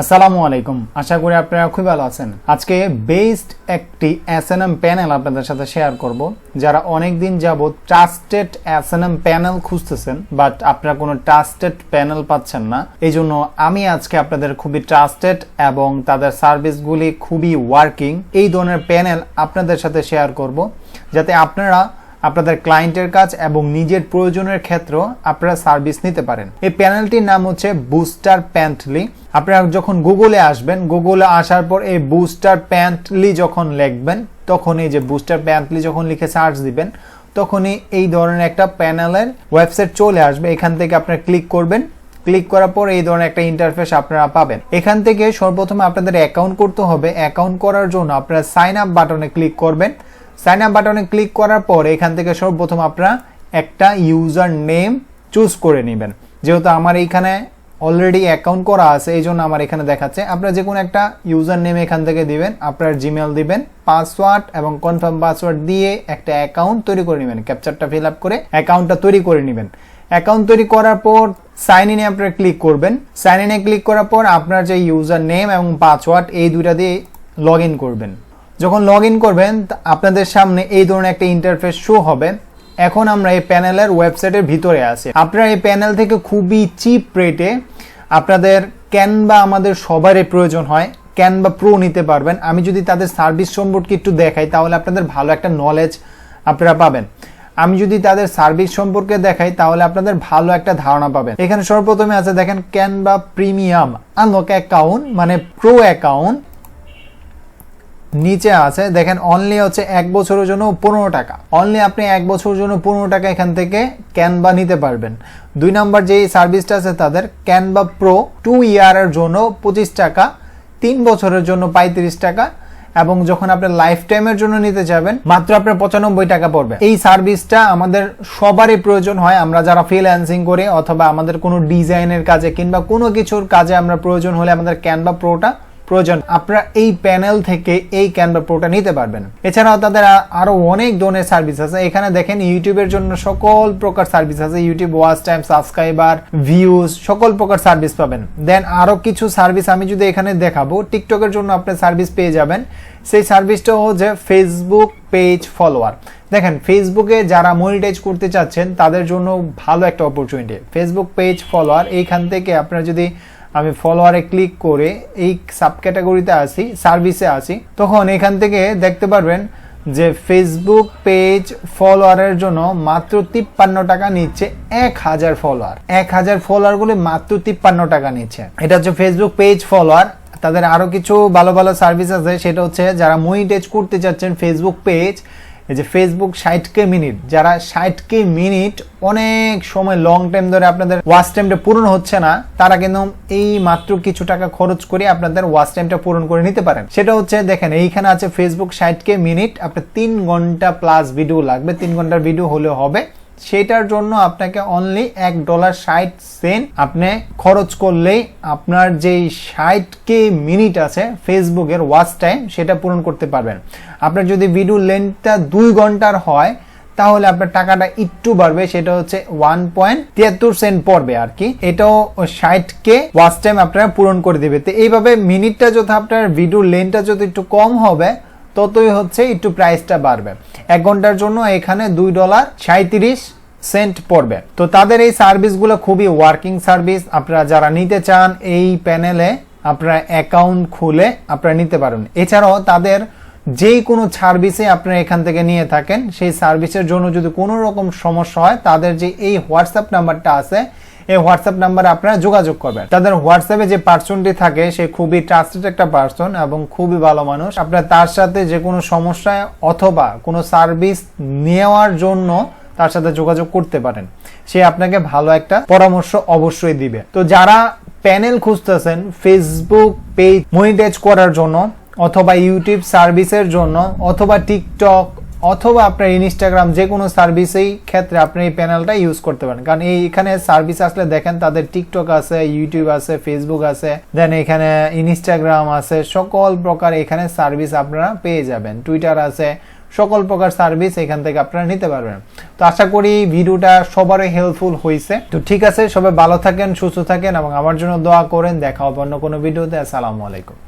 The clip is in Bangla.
আসসালামু আলাইকুম, আশা করি আপনারা খুব ভালো আছেন। আজকে বেস্ট একটি এসএনএম প্যানেল আপনাদের সাথে শেয়ার করব। যারা অনেক দিন যাবত ট্রাস্টেড এসএনএম প্যানেল খুঁজতেছেন বাট আপনারা কোনো ট্রাস্টেড প্যানেল পাচ্ছেন না, এই জন্য আমি আজকে আপনাদের খুবই ট্রাস্টেড এবং তাদের সার্ভিসগুলি খুবই ওয়ার্কিং এই ধরনের প্যানেল আপনাদের সাথে শেয়ার করব, যাতে আপনারা আপনাদের ক্লায়েন্টের কাজ এবং নিজের প্রয়োজনের ক্ষেত্রেও আপনারা সার্ভিস নিতে পারেন। এই প্যানেলটির নাম হচ্ছে বুস্টার প্যান্টলি। আপনারা যখন গুগলে আসবেন, গুগলে আসার পর এই বুস্টার প্যান্টলি যখন লিখবেন, তখন এই যে বুস্টার প্যান্টলি যখন লিখে সার্চ দিবেন, তখনই এই ধরনের একটা প্যানেলের ওয়েবসাইট চলে আসবে। এখান থেকে আপনারা ক্লিক করবেন, ক্লিক করার পর এই ধরনের একটা ইন্টারফেস আপনারা পাবেন। এখান থেকে সর্বপ্রথমে আপনাদের অ্যাকাউন্ট করতে হবে। অ্যাকাউন্ট করার জন্য আপনারা সাইন আপ বাটনে ক্লিক করবেন। সাইন আপ বাটনে ক্লিক করার পর এখান থেকে সর্বপ্রথম আপনারা একটা ইউজার নেম চুজ করে নেবেন। যেহেতু আমার এইখানে অলরেডি অ্যাকাউন্ট করা আছে, এই জন্য আমার এখানে দেখাচ্ছে। আপনারা যে কোনো একটা ইউজার নেম এখান থেকে দিবেন, আপনার জিমেল দিবেন, পাসওয়ার্ড এবং কনফার্ম পাসওয়ার্ড দিয়ে একটা অ্যাকাউন্ট তৈরি করে নেবেন। ক্যাপচারটা ফিল আপ করে অ্যাকাউন্টটা তৈরি করে নেবেন। অ্যাকাউন্ট তৈরি করার পর সাইন ইনে আপনারা ক্লিক করবেন। সাইন ইনে ক্লিক করার পর আপনার যে ইউজার নেম এবং পাসওয়ার্ড এই দুইটা দিয়ে লগ ইন করবেন। যখন লগ ইন করবেন, আপনাদের সামনে এই ধরনের একটা ইন্টারফেস শো হবে। এখন আমরা এই প্যানেলের ওয়েবসাইটের ভিতরে আছি। আপনারা এই প্যানেল থেকে খুবই চিপ রেটে আপনাদের ক্যানভা, আমাদের সবারই প্রয়োজন হয়, ক্যানভা প্রো নিতে পারবেন। আমি যদি তাদের সার্ভিস সম্পর্কে একটু দেখাই, তাহলে আপনাদের ভালো একটা নলেজ আপনারা পাবেন। আমি যদি তাদের সার্ভিস সম্পর্কে দেখাই, তাহলে আপনাদের ভালো একটা ধারণা পাবেন। এখানে সর্বপ্রথমে আছে দেখেন ক্যানভা প্রিমিয়াম আনলক অ্যাকাউন্ট, মানে প্রো অ্যাকাউন্ট। নিচে আছে দেখেন অনলি হচ্ছে 1 বছরের জন্য 15 টাকা। অনলি আপনি 1 বছরের জন্য 15 টাকা এখান থেকে ক্যানভা নিতে পারবেন। 2 নম্বর যে সার্ভিসটা আছে তাদের ক্যানভা প্রো 2 ইয়ারের জন্য 25 টাকা, 3 বছরের জন্য 35 টাকা, এবং যখন আপনি লাইফ টাইমের জন্য নিতে যাবেন মাত্র আপনার 95 টাকা পড়বে। এই সার্ভিসটা আমাদের সবারই প্রয়োজন হয়। আমরা যারা ফ্রিল্যান্সিং করি অথবা আমাদের কোনো ডিজাইনের কাজে কিংবা কোনো কিছুর কাজে আমরা প্রয়োজন হলে আমাদের ক্যানভা প্রোটা প্রয়োজন। আপনারা এই প্যানেল থেকে এই ক্যানভা প্রোটা নিতে পারবেন। এছাড়াও তাদের আরো অনেক ধরনের সার্ভিস আছে। এখানে দেখেন ইউটিউবের জন্য সকল প্রকার সার্ভিস আছে। YouTube watch time, subscriber, views, সকল প্রকার সার্ভিস পাবেন। দেন আরো কিছু সার্ভিস আমি যদি এখানে দেখাবো, টিকটকের জন্য আপনি সার্ভিস পেয়ে যাবেন। সেই সার্ভিসটা হচ্ছে ফেসবুক পেজ ফলোয়ার। দেখেন ফেসবুকে যারা মনিটাইজ করতে চাচ্ছেন তাদের জন্য ভালো একটা অপরচুনিটি ফেসবুক পেজ ফলোয়ার। এইখান থেকে আপনারা যদি আমি ফলোয়ারে ক্লিক করে এই সাব ক্যাটাগরিতে আসি, সার্ভিসে আসি, তখন এখান থেকে দেখতে পারবেন যে ফেসবুক পেজ ফলোয়ারের জন্য মাত্র 53 টাকা নিচ্ছে 1000 ফলোয়ার। 1000 ফলোয়ারগুলি মাত্র 53 টাকা নিচ্ছে। এটা হচ্ছে ফেসবুক পেজ ফলোয়ার। তাদের আরো কিছু ভালো ভালো সার্ভিস আছে, সেটা হচ্ছে যারা মনিটাইজ করতে চাচ্ছেন ফেসবুক পেজ, এই যে ফেসবুক 60K মিনিট, যারা 60K মিনিট অনেক সময় লং টাইম ধরে আপনাদের ওয়াচ টাইমটা পূরণ হচ্ছে না, তারা কিন্তু এই মাত্র কিছু টাকা খরচ করে আপনাদের ওয়াচ টাইমটা পূরণ করে নিতে পারেন। সেটা হচ্ছে দেখেন এইখানে আছে ফেসবুক 60K মিনিট, আপনার 3 ঘন্টা প্লাস ভিডিও লাগবে, 3 ঘন্টার ভিডিও হলে হবে। সেটার জন্য আপনাকে অনলি $1.60 আপনি খরচ করলেই আপনার যেই 60K মিনিট আছে ফেসবুকের ওয়াচ টাইম সেটা পূরণ করতে পারবেন। আপনার যদি ভিডিও লেন্থটা 2 ঘন্টার হয়, তাহলে আপনার টাকাটা একটু বাড়বে, সেটা হচ্ছে 1.73 সেন্ট পড়বে আর কি। এটাও 60K ওয়াচ টাইম আপনারা পূরণ করে দিবে। তো এইভাবে মিনিটটা যত আপনার ভিডিও লেন্থটা যত একটু কম হবে, ততই হচ্ছে একটু প্রাইসটা বাড়বে। 1 ঘন্টার জন্য এখানে $2.37 পড়বে। তো তাদের এই সার্ভিসগুলো খুবই ওয়ার্কিং সার্ভিস। আপনারা যারা নিতে চান এই প্যানেলে আপনারা অ্যাকাউন্ট খুলে আপনারা নিতে পারেন। এছাড়াও তাদের যেই কোনো সার্ভিসে আপনারা এখান থেকে নিয়ে থাকেন, সেই সার্ভিসের জন্য যদি কোনো রকম সমস্যা হয়, তাদের যে এই হোয়াটসঅ্যাপ নাম্বারটা আছে, এই হোয়াটসঅ্যাপ নাম্বারে আপনারা যোগাযোগ করবেন। তাদের হোয়াটসঅ্যাপে যে পার্সনটি থাকে সে খুবই ট্রাস্টেড একটা পার্সন এবং খুবই ভালো মানুষ। আপনারা তার সাথে যে কোনো সমস্যায় অথবা কোনো সার্ভিস নেওয়ার জন্য তার সাথে যোগাযোগ করতে পারেন। সে আপনাকে ভালো একটা পরামর্শ অবশ্যই দিবে। তো যারা প্যানেল খুঁজতেছেন ফেসবুক পেজ মনিটাইজ করার জন্য অথবা ইউটিউব সার্ভিসের জন্য অথবা টিকটক অথবা আপনার ইনস্টাগ্রাম, যে কোনো সার্ভিসেই ক্ষেত্রে আপনি এই প্যানেলটা ইউজ করতে পারেন। কারণ এইখানে সার্ভিস আসলে দেখেন তাদের টিকটক আছে, ইউটিউব আছে, ফেসবুক আছে, দেন এখানে ইনস্টাগ্রাম আছে, সকল প্রকার এখানে সার্ভিস আপনারা পেয়ে যাবেন। টুইটার আছে, সকল প্রকার সার্ভিস এখান থেকে আপনারা নিতে পারবেন। তো আশা করি ভিডিওটা সবারই হেল্পফুল হয়েছে। তো ঠিক আছে, সবাই ভালো থাকেন, সুস্থ থাকেন এবং আমার জন্য দোয়া করেন। দেখা হবে অন্য কোনো ভিডিওতে। আসসালামু আলাইকুম।